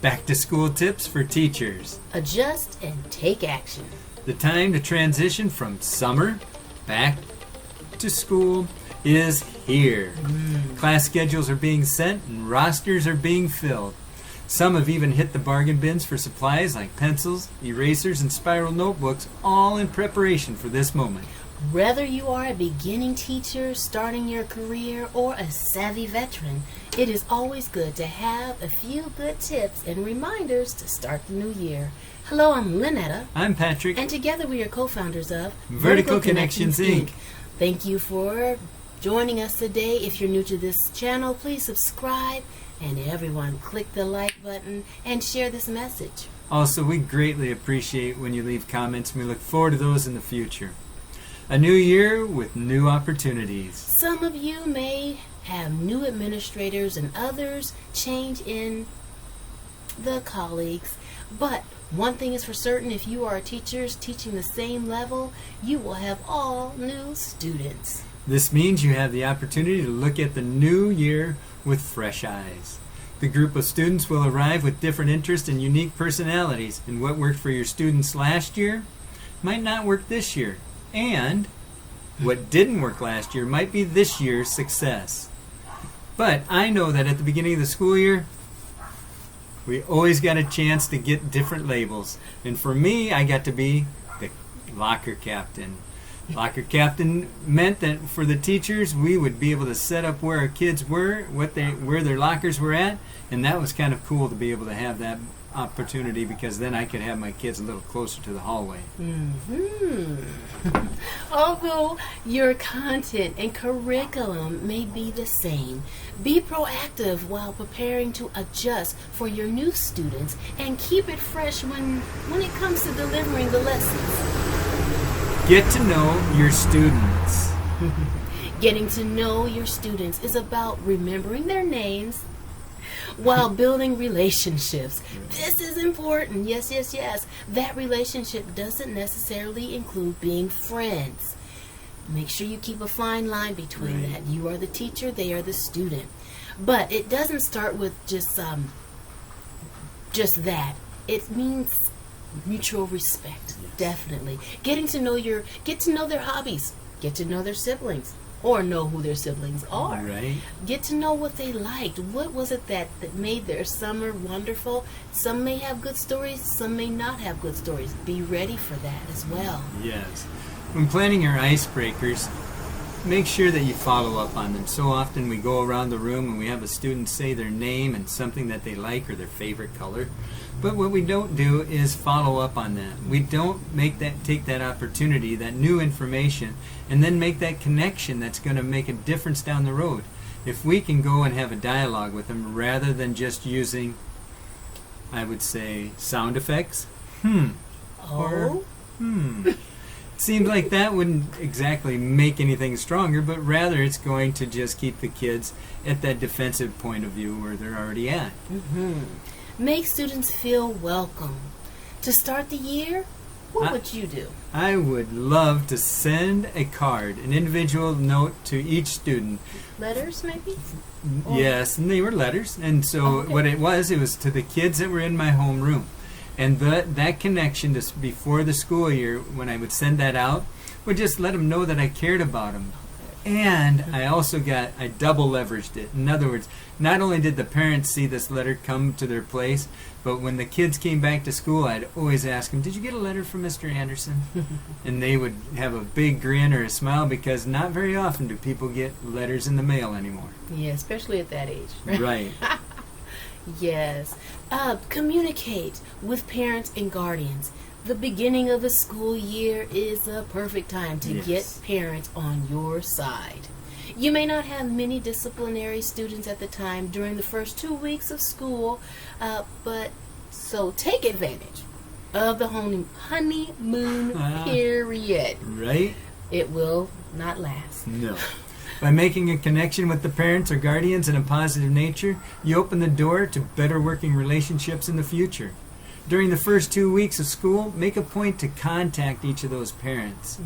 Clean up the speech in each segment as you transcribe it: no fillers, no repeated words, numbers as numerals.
Back to school tips for teachers. Adjust and take action. The time to transition from summer back to school is here. Class schedules are being sent and rosters are being filled. Some have even hit the bargain bins for supplies like pencils, erasers, and spiral notebooks, all in preparation for this moment. Whether you are a beginning teacher starting your career or a savvy veteran, it is always good to have a few good tips and reminders to start the new year. Hello, I'm Linnetta. I'm Patrick. And together we are co-founders of Vertical Connections, Inc. Thank you for joining us today. If you're new to this channel, please subscribe. And everyone, click the like button and share this message. Also, we greatly appreciate when you leave comments, and we look forward to those in the future. A new year with new opportunities. Some of you may have new administrators and others change in the colleagues. But one thing is for certain, if you are teachers teaching the same level, you will have all new students. This means you have the opportunity to look at the new year with fresh eyes. The group of students will arrive with different interests and unique personalities, and what worked for your students last year might not work this year. And what didn't work last year might be this year's success. But I know that at the beginning of the school year, we always got a chance to get different labels. And for me, I got to be the locker captain. Locker captain meant that for the teachers, we would be able to set up where our kids were, where their lockers were at, and that was kind of cool to be able to have that opportunity, because then I could have my kids a little closer to the hallway. Although your content and curriculum may be the same, be proactive while preparing to adjust for your new students and keep it fresh when it comes to delivering the lessons. Get to know your students. Getting to know your students is about remembering their names while building relationships. This is important. Yes, yes, yes. That relationship doesn't necessarily include being friends. Make sure you keep a fine line between that. You are the teacher, they are the student. But it doesn't start with just that. It means mutual respect. Yes. Definitely. Get to know their hobbies. Get to know their siblings. Or know who their siblings are. Right. Get to know what they liked. What was it that made their summer wonderful? Some may have good stories, some may not have good stories. Be ready for that as well. Yes. When planning your icebreakers, make sure that you follow up on them. So often we go around the room and we have a student say their name and something that they like or their favorite color. But what we don't do is follow up on that. We don't take that opportunity, that new information, and then make that connection that's going to make a difference down the road. If we can go and have a dialogue with them rather than just using, I would say, sound effects. Or It seems like that wouldn't exactly make anything stronger, but rather it's going to just keep the kids at that defensive point of view where they're already at. Make students feel welcome. To start the year, what would you do? I would love to send a card, an individual note to each student. Letters, maybe? Yes, and they were letters. And so what it was to the kids that were in my homeroom. And that connection before the school year, when I would send that out, would just let them know that I cared about them. And I double leveraged it. In other words, not only did the parents see this letter come to their place, but when the kids came back to school, I'd always ask them, "Did you get a letter from Mr. Anderson?" And they would have a big grin or a smile, because not very often do people get letters in the mail anymore. Yeah, especially at that age. Right. Yes. Communicate with parents and guardians. The beginning of the school year is a perfect time to get parents on your side. You may not have many disciplinary students at the time during the first 2 weeks of school, so take advantage of the honeymoon period. Right? It will not last. No. By making a connection with the parents or guardians in a positive nature, you open the door to better working relationships in the future. During the first 2 weeks of school, make a point to contact each of those parents.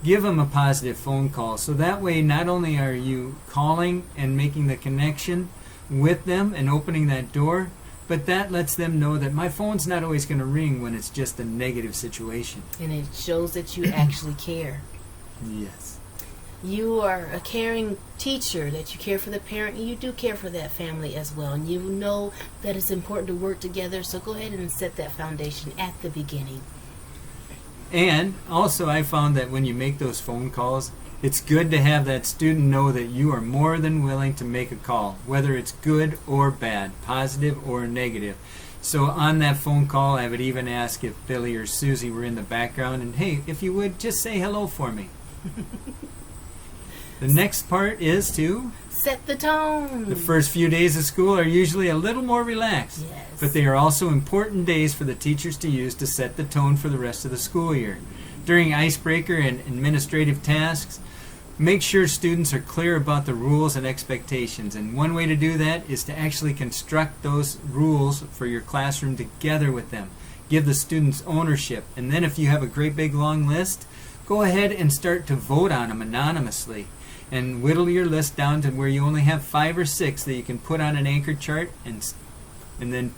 Give them a positive phone call, so that way not only are you calling and making the connection with them and opening that door, but that lets them know that my phone's not always going to ring when it's just a negative situation. And it shows that you actually care. Yes. You are a caring teacher, that you care for the parent, and you do care for that family as well. And you know that it's important to work together, so go ahead and set that foundation at the beginning. And also I found that when you make those phone calls, it's good to have that student know that you are more than willing to make a call, whether it's good or bad, positive or negative. So on that phone call, I would even ask if Billy or Susie were in the background, and hey, if you would, just say hello for me. The next part is to set the tone. The first few days of school are usually a little more relaxed, Yes. but they are also important days for the teachers to use to set the tone for the rest of the school year. During icebreaker and administrative tasks, make sure students are clear about the rules and expectations, and one way to do that is to actually construct those rules for your classroom together with them. Give the students ownership, and then if you have a great big long list, go ahead and start to vote on them anonymously. And whittle your list down to where you only have 5 or 6 that you can put on an anchor chart and then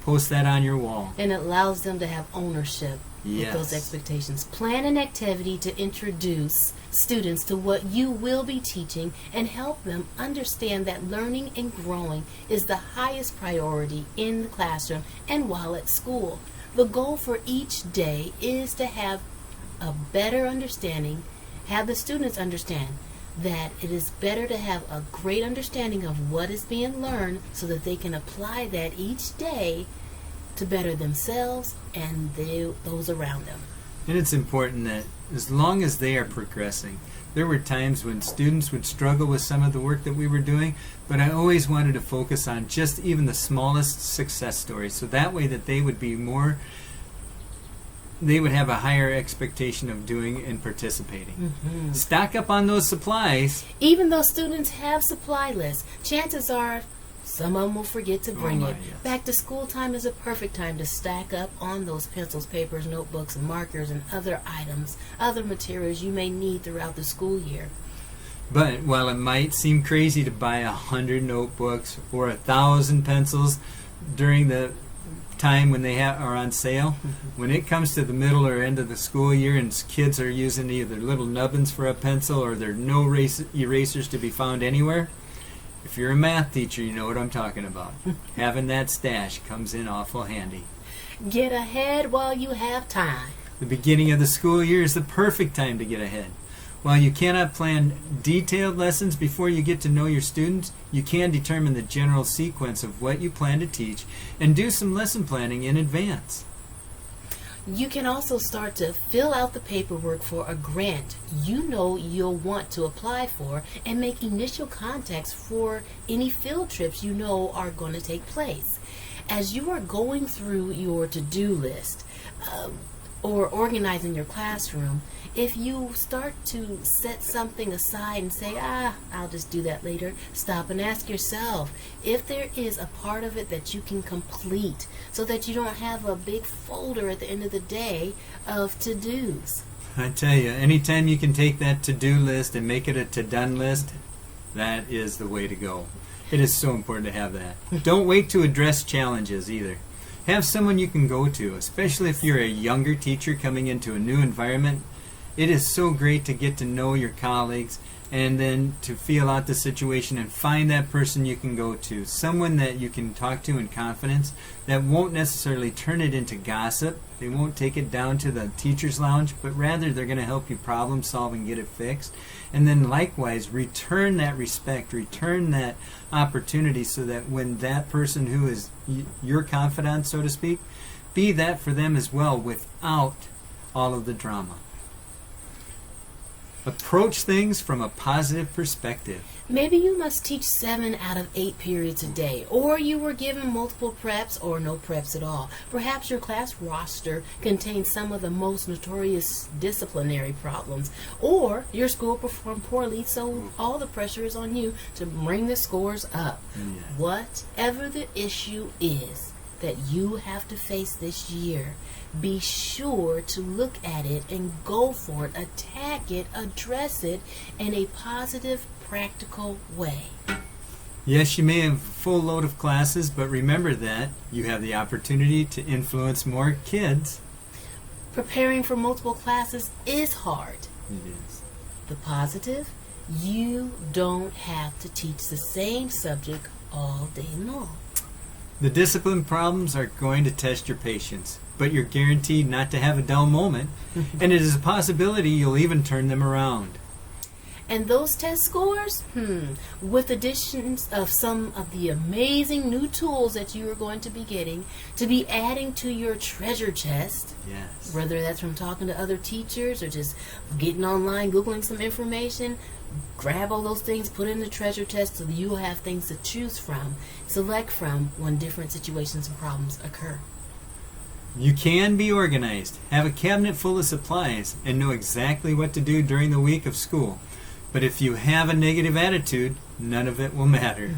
post that on your wall. And it allows them to have ownership Yes. with those expectations. Plan an activity to introduce students to what you will be teaching and help them understand that learning and growing is the highest priority in the classroom and while at school. The goal for each day is to have a better understanding, have the students understand that it is better to have a great understanding of what is being learned so that they can apply that each day to better themselves and those around them. And it's important that as long as they are progressing, there were times when students would struggle with some of the work that we were doing, but I always wanted to focus on just even the smallest success stories, so that way that they would have a higher expectation of doing and participating. Mm-hmm. Stock up on those supplies. Even though students have supply lists, chances are some of them will forget to bring it. Yes. Back to school time is a perfect time to stack up on those pencils, papers, notebooks, and markers and other items, other materials you may need throughout the school year. But while it might seem crazy to buy 100 notebooks or 1,000 pencils during the time when they are on sale, when it comes to the middle or end of the school year and kids are using either little nubbins for a pencil or there are no erasers to be found anywhere, if you're a math teacher, you know what I'm talking about. Having that stash comes in awful handy. Get ahead while you have time. The beginning of the school year is the perfect time to get ahead. While you cannot plan detailed lessons before you get to know your students, you can determine the general sequence of what you plan to teach and do some lesson planning in advance. You can also start to fill out the paperwork for a grant you know you'll want to apply for and make initial contacts for any field trips you know are going to take place. As you are going through your to-do list or organizing your classroom, if you start to set something aside and say, I'll just do that later, stop and ask yourself if there is a part of it that you can complete so that you don't have a big folder at the end of the day of to-dos. I tell you, anytime you can take that to-do list and make it a to-done list, that is the way to go. It is so important to have that. Don't wait to address challenges either. Have someone you can go to, especially if you're a younger teacher coming into a new environment. It is so great to get to know your colleagues and then to feel out the situation and find that person you can go to, someone that you can talk to in confidence that won't necessarily turn it into gossip. They won't take it down to the teacher's lounge, but rather they're going to help you problem solve and get it fixed. And then likewise, return that respect, return that opportunity so that when that person who is your confidant, so to speak, be that for them as well without all of the drama. Approach things from a positive perspective. Maybe you must teach 7 out of 8 periods a day, or you were given multiple preps or no preps at all. Perhaps your class roster contains some of the most notorious disciplinary problems, or your school performed poorly, so all the pressure is on you to bring the scores up. Yes. Whatever the issue is that you have to face this year, be sure to look at it and go for it, attack it, address it in a positive, practical way. Yes, you may have a full load of classes, but remember that you have the opportunity to influence more kids. Preparing for multiple classes is hard. It is. The positive, you don't have to teach the same subject all day long. The discipline problems are going to test your patience, but you're guaranteed not to have a dull moment, and it is a possibility you'll even turn them around. And those test scores, with additions of some of the amazing new tools that you are going to be getting, to be adding to your treasure chest, Yes. whether that's from talking to other teachers or just getting online, Googling some information, grab all those things, put in the treasure chest so that you will have things to choose from, select from when different situations and problems occur. You can be organized, have a cabinet full of supplies, and know exactly what to do during the week of school. But if you have a negative attitude, none of it will matter.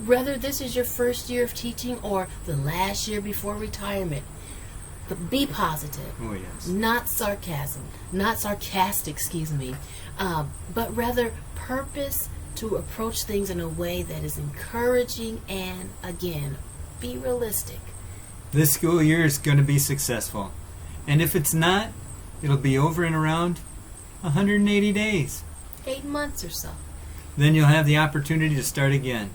Whether this is your first year of teaching or the last year before retirement, but be positive. Oh, yes. Not sarcastic, but rather purpose to approach things in a way that is encouraging and, again, be realistic. This school year is going to be successful. And if it's not, it'll be over in around 180 days. 8 months or so. Then you'll have the opportunity to start again.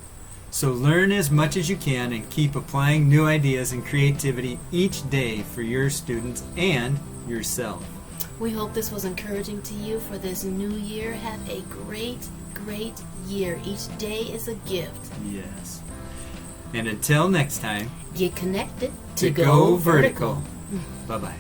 So learn as much as you can and keep applying new ideas and creativity each day for your students and yourself. We hope this was encouraging to you for this new year. Have a great, great year. Each day is a gift. Yes. And until next time, Get connected to go vertical. Bye-bye.